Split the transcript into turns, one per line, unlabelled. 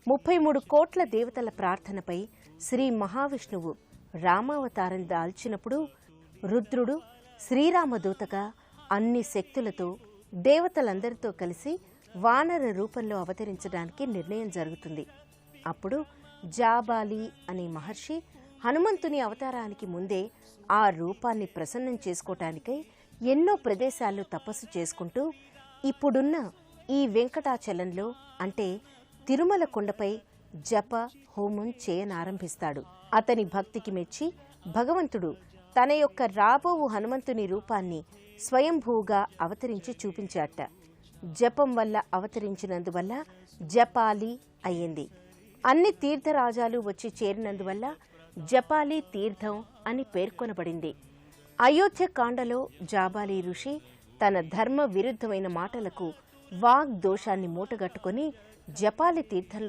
33 కోట్ల దేవతల ప్రార్థనపై శ్రీ మహావిష్ణువు రామావతారం దాల్చినప్పుడు రుద్రుడు శ్రీరామదూతగా అన్ని శక్తులతో దేవతలందరితో కలిసి వానర రూపంలో అవతరించడానికి నిర్ణయం జరుగుతుంది. అప్పుడు జాబాలి అనే మహర్షి హనుమంతుని అవతారానికి ముందే ఆ రూపాన్ని ప్రసన్నం చేసుకోవటానికై ఎన్నో ప్రదేశాల్లో తపస్సు చేసుకుంటూ ఇప్పుడున్న ఈ వెంకటాచలంలో అంటే తిరుమల కొండపై జప హోమం చేయనారంభిస్తాడు. అతని భక్తికి మెచ్చి భగవంతుడు తన యొక్క రాబోవు హనుమంతుని రూపాన్ని స్వయంభూగా అవతరించి చూపించాట. జపం వల్ల అవతరించినందువల్ల జపాలి అయ్యింది. అన్ని తీర్థరాజాలు వచ్చి చేరినందువల్ల జపాలి తీర్థం అని పేర్కొనబడింది. అయోధ్యకాండలో జాబాలి ఋషి తన ధర్మ విరుద్ధమైన మాటలకు వాగ్దోషాన్ని మూటగట్టుకుని జపాలి తీర్థంలో